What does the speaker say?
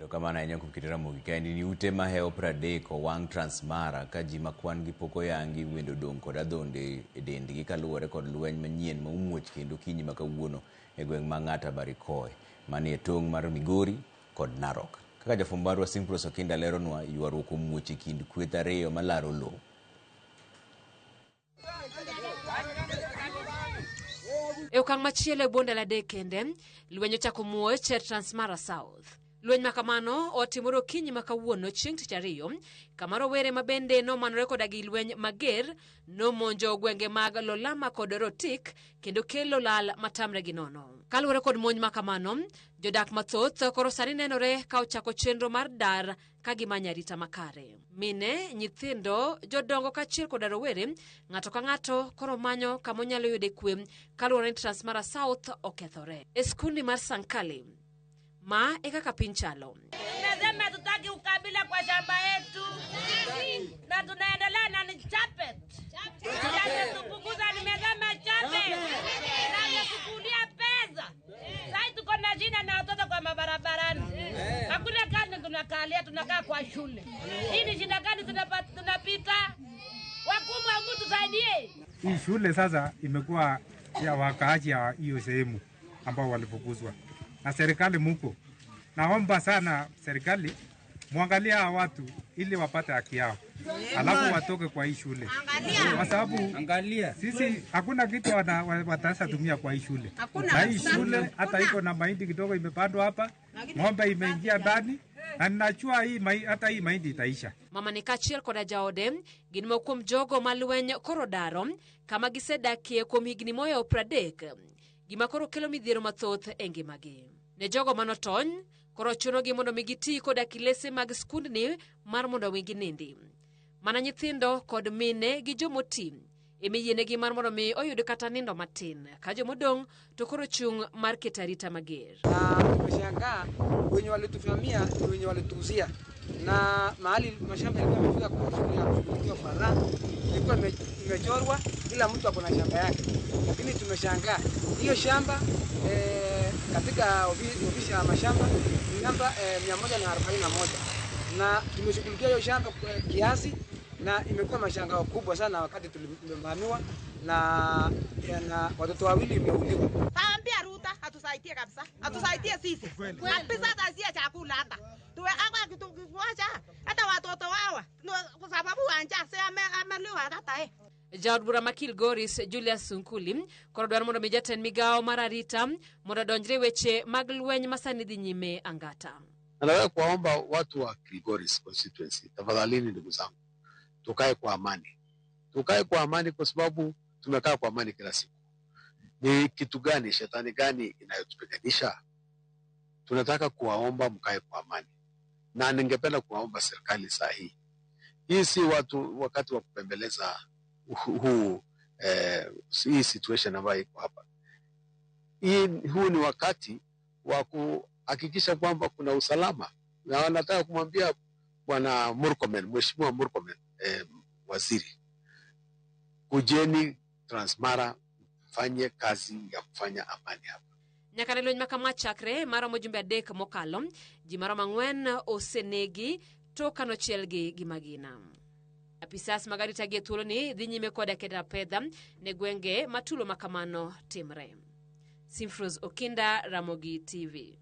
Kama na kuom kit Ramogi kaendi ni ute maheo 30 owang' Transmara ka ji makwan gi pok oyangi wendo dong' kod adhonde e dendgi kaluwore kod lweny manyien ma umuoch kendo kinyi ma kawuono e gweng' ma Ng'ata Barikoe manie tong' mar Migori kod Narok. Kaka jafwamb marwa Simprose Okinda leronwa, ywaruok omuoch e kind kweth ariyo malaro lowo. E okang' machielo e bwo ndalo adek kende, lweny ochako muoch e Transmara South. Lweny makamano otimore okinyi ma kawuono chieng' tich ariyo, kama rowere ma bende nomanore koda gi lweny mager nomonjo gwenge mag Lolama kod Rotik kendo kelo lal matamre gi nono. Kaluwore kod monj makamano, jodak mathoth koro sani nenore ka ochako chenro mar dar ka gimanyo arita makare. Mine, nyithindo, jodongo kaachiel koda rowere, ng'ato ka ng'ato koro manyo kama onyalo yude kwe kaluwore ni Transmara South okethore. E skundi mar Sankali, ma e kaka piny chalo. Tumesema tutaki ukabila kwa shamba yetu na tunaendelea na ni chapet. Chapet tupunguza, nimesema chapet. Na kukulia pesa. Sasa tuko na jina na watoto kwa mabarabarani. Hakuna kazi tunakalia, tunakaa kwa shule. Hii ni shida gani tunapita? Wakubwa mtu tusaidie. Hii shule sasa imekuwa ya wakaaji ya hiyo sehemu ambao walifukuzwa. Na serikali muko, naomba sana serikali muangalia hawa watu ili wapate haki yao, alafu watoke kwa hii shule, kwa sababu sisi hakuna kitu wataweza tumia kwa hii shule. Na hii shule hata iko na mahindi kidogo imepandwa hapa, ng'ombe imeingia ndani, na ninachua hata hii mahindi itaisha. Mama ni kachiel koda jaode ginmo kuom jogo malweny korodaro kama gisedakie kuom higni moyo 30. Gima koro kelo midhiero mathoth e ngimagi. Ne jogo manotony, koro chunogi mondo migiti koda kilese mag skundni mar mondo wingi nindi. Mana nyithindo kod mine gi jomoti imiyienegi mar mondo mi oyud kata nindo matin. Ka jomodong' to koro chung' mar ketarita mager. Tumeshangaa wenye walituvamia ni wenye walituuzia. Na mahali mashamba yalikuwa yamefika kwa shughuli ya kushughulikia bara, ilikuwa imechorwa, kila mtu ako na shamba yake. Lakini tumeshangaa hiyo shamba katika ofisi ya mashamba ni namba 141, na tumeshughulikia hiyo shamba kiasi, na imekuwa mashangao kubwa sana wakati tulimvamiwa na watoto wawili wameuliwa. Taambia Ruta atusaidie kabisa. Atusaidie sisi. Kabisa hata chakula hata. Tuwe hapa kitu kiwacha hata watoto wawa. Kwa sababu anja ameliwa hata Jaod bura makil Goris Julius Sunkuli korodwar mondo mijaten migao mararita mondo donjre weche mag lweny masani dhi nyime Angata. Nataka kuwaomba watu wa Kilgoris constituency, tafadhalini ndugu zangu, tukae kwa amani. Tukae kwa amani kwa sababu tumekaa kwa amani kila siku. Ni kitu gani, shetani gani inayotupiganisha? Tunataka kuwaomba mkae kwa amani. Na ningependa kuwaomba serikali saa hii. Hii si wakati wa kupembeleza hii situation ambayo iko hapa. Huu ni wakati wa kuhakikisha kwamba kuna usalama. Na nataka kumwambia Bwana Murkomen, Mheshimiwa Murkomen, waziri, kujeni Transmara, fanye kazi ya kufanya amani hapa. Nyaka ne lweny makama chakre maromo jumbe adek mokalo, ji maromo 4 osenegi to kanochielgi gi magina. Apisas magari tagie thuolo ni dhi nyime koda keta pedha ne gwenge matulo makamano timre. Simprose Okinda, Ramogi TV.